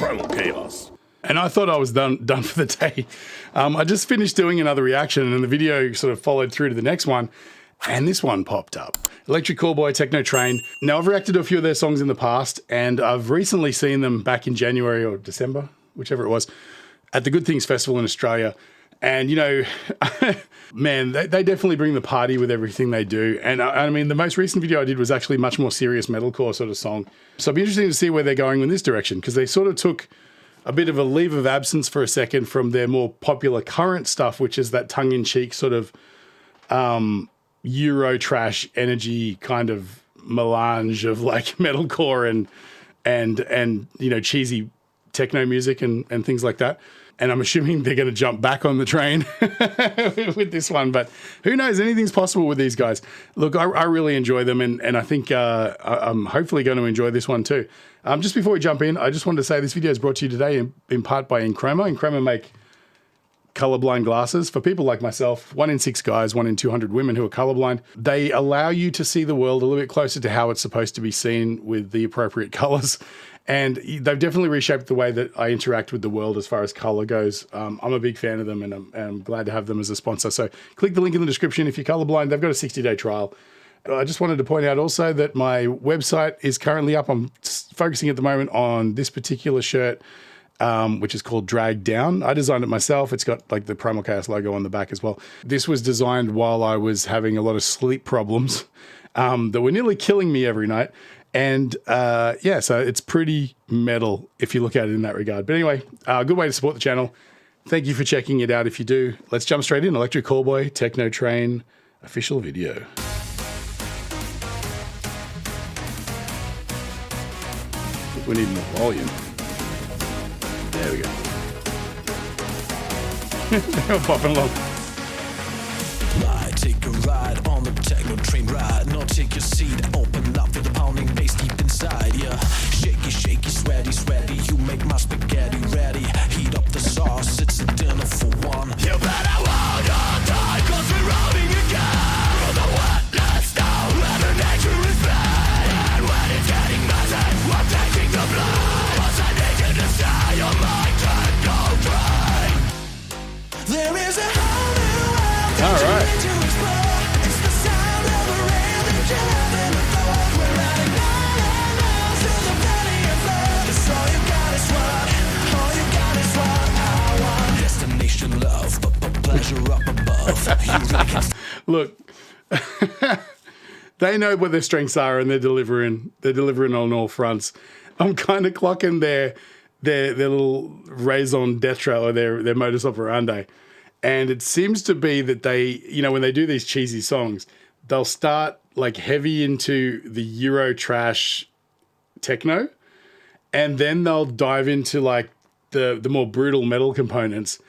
Primal Chaos. And I thought I was done for the day. I just finished doing another reaction and the video sort of followed through to the next one. And this one popped up. Electric Callboy, Tekkno Train. Now, I've reacted to a few of their songs in the past, and I've recently seen them back in January or December, whichever it was, at the Good Things Festival in Australia. And, you know, man, they definitely bring the party with everything they do. And I mean, the most recent video I did was actually much more serious metalcore sort of song. So it'll be interesting to see where they're going in this direction, because they sort of took a bit of a leave of absence for a second from their more popular current stuff, which is that tongue-in-cheek sort of Euro trash energy kind of melange of like metalcore and you know, cheesy techno music and things like that. And I'm assuming they're going to jump back on the train with this one, but who knows? Anything's possible with these guys. Look, I really enjoy them, and I think I'm hopefully going to enjoy this one too. Just before we jump in, I just wanted to say this video is brought to you today in part by Enchroma. Enchroma make colorblind glasses for people like myself. 1 in 6 guys, 1 in 200 women who are colorblind. They allow you to see the world a little bit closer to how it's supposed to be seen with the appropriate colors. And they've definitely reshaped the way that I interact with the world as far as color goes. I'm a big fan of them, and I'm glad to have them as a sponsor. So click the link in the description if you're colorblind. They've got a 60-day trial. I just wanted to point out also that my website is currently up. I'm focusing at the moment on this particular shirt, which is called Drag Down. I designed it myself. It's got like the Primal Chaos logo on the back as well. This was designed while I was having a lot of sleep problems that were nearly killing me every night. And yeah, so it's pretty metal if you look at it in that regard. But anyway, a good way to support the channel. Thank you for checking it out if you do. Let's jump straight in. Electric Callboy, Tekkno Train, official video. I think we need more volume. There we go. We're popping along. Take a ride on the Tekkno train ride. Now take your seat, open up, feel the pounding bass deep inside. Yeah, shaky, shaky, sweaty, sweaty. You make my spaghetti ready. Heat up the sauce, it's a dinner for one. You better hold on tight, 'cause we're rolling again. Through the wetness now, and the nature is pain. And when it's getting messy, we're taking the blame. 'Cause I need you to stay on my Tekkno train. There is a whole new world. All right. Look, they know what their strengths are, and they're delivering. They're delivering on all fronts. I'm kind of clocking their little raison d'etre, or their modus operandi, and it seems to be that they, you know, when they do these cheesy songs, they'll start like heavy into the Euro trash techno, and then they'll dive into like the more brutal metal components.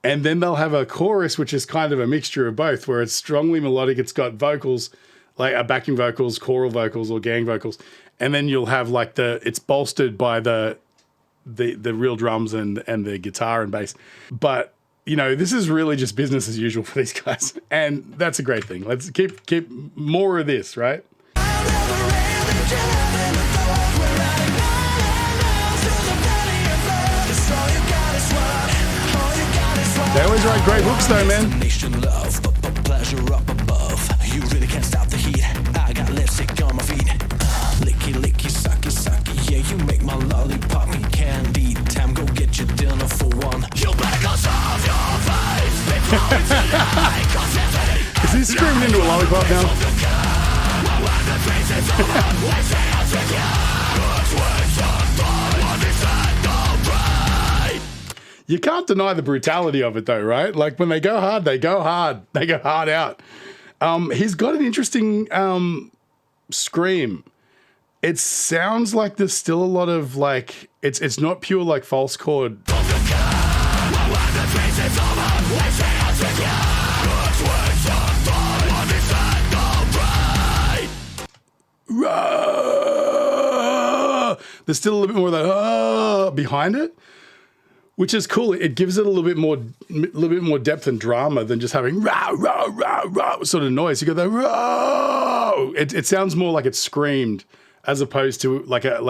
And then they'll have a chorus, which is kind of a mixture of both, where it's strongly melodic. It's got vocals, like backing vocals, choral vocals, or gang vocals. And then you'll have like it's bolstered by the real drums and the guitar and bass. But, you know, this is really just business as usual for these guys. And that's a great thing. Let's keep more of this, right? They always write great hooks though, man. Pleasure up above. You really can't stop the heat. I got lipstick on my feet. Licky, licky, sucky, sucky. Yeah, you make my lollipop candy. Time, go get your dinner for one. You better go solve your face before it's tonight. Is he screaming into a lollipop now? You can't deny the brutality of it though, right? Like when they go hard, they go hard. They go hard out. He's got an interesting scream. It sounds like there's still a lot of like, it's not pure like false chord. There's still a little bit more of that behind it, which is cool. It gives it a little bit more depth and drama than just having rah, rah, rah, rah sort of noise. You go there, rah. It sounds more like it's screamed as opposed to like a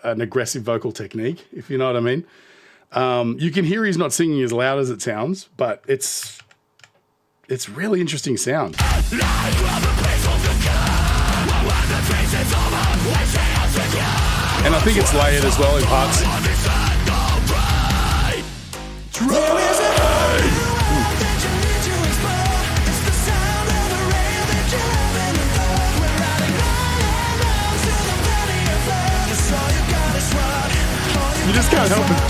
an aggressive vocal technique, if you know what I mean. You can hear he's not singing as loud as it sounds, but it's really interesting sound. And I think it's layered as well in parts. You just can't help it.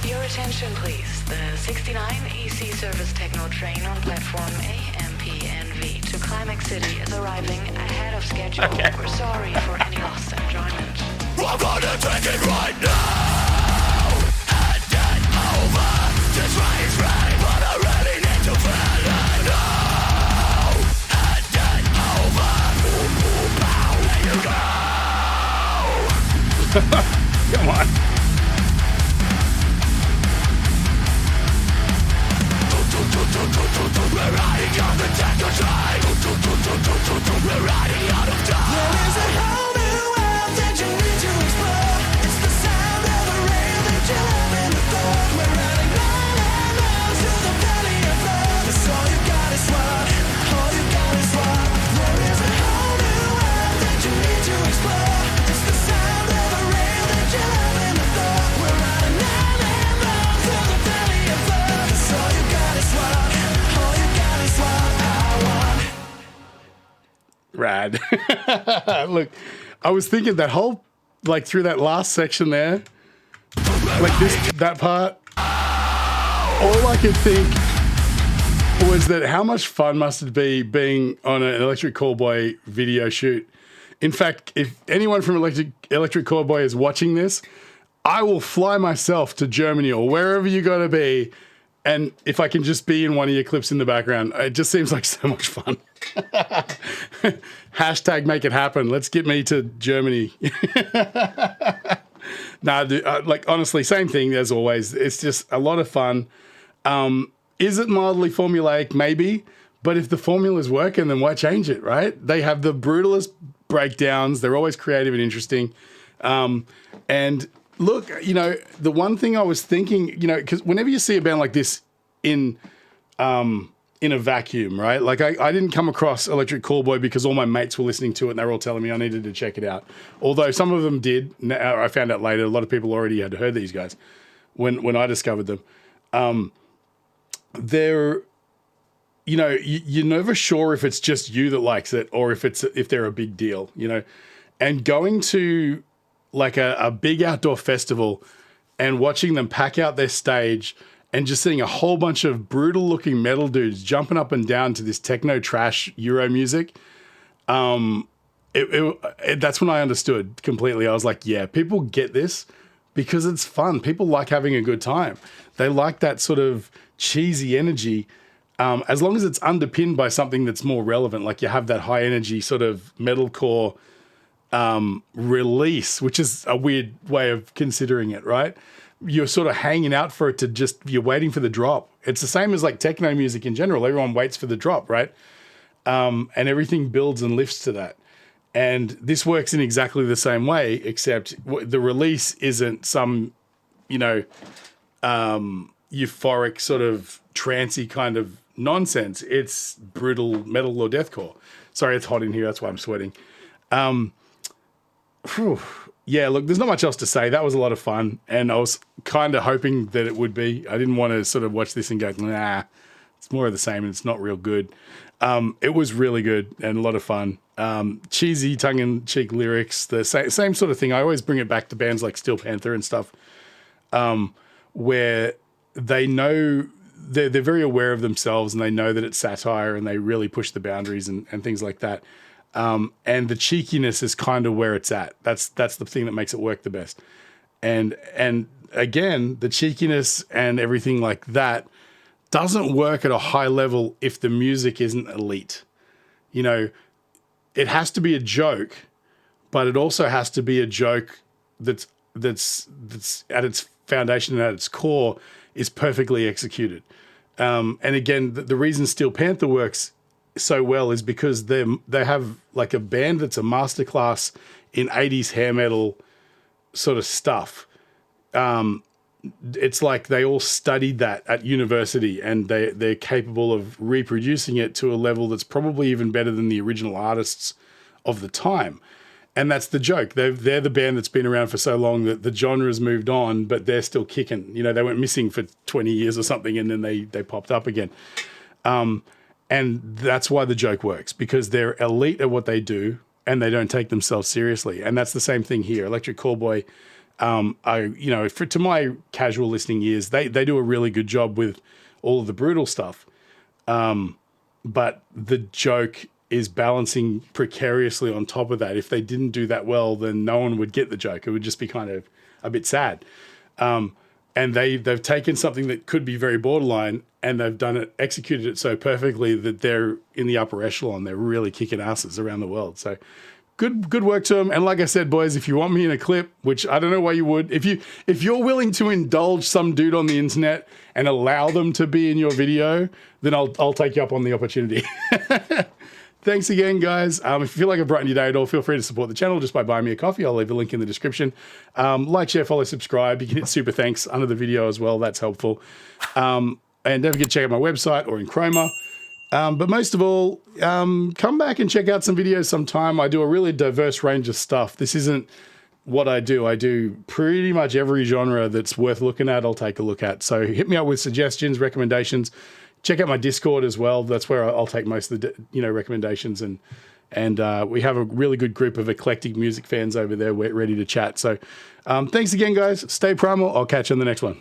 Your attention, please. The 69 EC service Tekkno train on platform AMPNV to Climax City is arriving ahead of schedule. Okay. We're sorry for any lost enjoyment. I'm gonna take it right now. Hand it over. This train's ready, but I really need to feel it now. Hand it over. Boom, boom, pow. There you go. Come on. We're riding on the Tekkno train. We're riding out of time. There is a whole new world that you need to explore. It's the sound of the rain that you haven't thought. We're riding miles to the valley of love. That's all you got is what. All you got is what. There is a whole new world that you need to explore. It's the sound of the rain that you haven't thought. We're riding miles to the valley of love. That's all you got is what. All you got is what I want. Rad. Look, I was thinking that whole, like through that last section there, like that part, all I could think was that how much fun must it be being on an Electric Callboy video shoot. In fact, if anyone from Electric Callboy is watching this, I will fly myself to Germany or wherever you got to be. And if I can just be in one of your clips in the background, it just seems like so much fun. Hashtag make it happen. Let's get me to Germany. Like honestly, same thing as always. It's just a lot of fun. Is it mildly formulaic? Maybe. But if the formulas working, then why change it, right? They have the brutalest breakdowns. They're always creative and interesting. And look, you know, the one thing I was thinking, you know, because whenever you see a band like this in a vacuum, right? Like I didn't come across Electric Callboy because all my mates were listening to it and they were all telling me I needed to check it out. Although some of them did. I found out later, a lot of people already had heard these guys when I discovered them. They're, you know, you're never sure if it's just you that likes it or if they're a big deal, you know. And going to like a big outdoor festival and watching them pack out their stage and just seeing a whole bunch of brutal looking metal dudes jumping up and down to this techno trash Euro music. That's when I understood completely. I was like, yeah, people get this because it's fun. People like having a good time. They like that sort of cheesy energy. As long as it's underpinned by something that's more relevant, like you have that high energy sort of metalcore release, which is a weird way of considering it, right? You're sort of hanging out for it to you're waiting for the drop. It's the same as like techno music in general. Everyone waits for the drop, right? And everything builds and lifts to that. And this works in exactly the same way, except the release isn't some, you know, euphoric sort of trancey kind of nonsense. It's brutal metal or deathcore. Sorry, it's hot in here. That's why I'm sweating. Yeah, look, there's not much else to say. That was a lot of fun. And I was kind of hoping that it would be. I didn't want to sort of watch this and go, nah, it's more of the same and it's not real good. It was really good and a lot of fun. Cheesy, tongue-in-cheek lyrics, the same sort of thing. I always bring it back to bands like Steel Panther and stuff, where they know they're very aware of themselves and they know that it's satire and they really push the boundaries and things like that. And the cheekiness is kind of where it's at. That's the thing that makes it work the best. And again, the cheekiness and everything like that doesn't work at a high level if the music isn't elite. You know, it has to be a joke, but it also has to be a joke that's that's at its foundation and at its core is perfectly executed. And again, the reason Steel Panther works so well is because they have like a band that's a masterclass in 80s hair metal sort of stuff. It's like they all studied that at university, and they're capable of reproducing it to a level that's probably even better than the original artists of the time. And that's the joke. They're the band that's been around for so long that the genre's moved on, but they're still kicking. You know, they went missing for 20 years or something, and then they popped up again. And that's why the joke works, because they're elite at what they do, and they don't take themselves seriously. And that's the same thing here. Electric Callboy, to my casual listening ears, they do a really good job with all of the brutal stuff. But the joke is balancing precariously on top of that. If they didn't do that well, then no one would get the joke. It would just be kind of a bit sad. And they've taken something that could be very borderline, and they've executed it so perfectly that they're in the upper echelon. They're really kicking asses around the world. So good work to them. And like I said, boys, if you want me in a clip, which I don't know why you would, if you're willing to indulge some dude on the internet and allow them to be in your video, then I'll take you up on the opportunity. Thanks again, guys. If you feel like I've brightened your day at all, feel free to support the channel just by buying me a coffee. I'll leave a link in the description. Like, share, follow, subscribe. You can hit super thanks under the video as well. That's helpful. And don't forget to check out my website or Enchroma. But most of all, come back and check out some videos sometime. I do a really diverse range of stuff. This isn't what I do. I do pretty much every genre that's worth looking at, I'll take a look at. So hit me up with suggestions, recommendations. Check out my Discord as well. That's where I'll take most of the recommendations, and we have a really good group of eclectic music fans over there. We're ready to chat. So thanks again, guys. Stay primal. I'll catch you on the next one.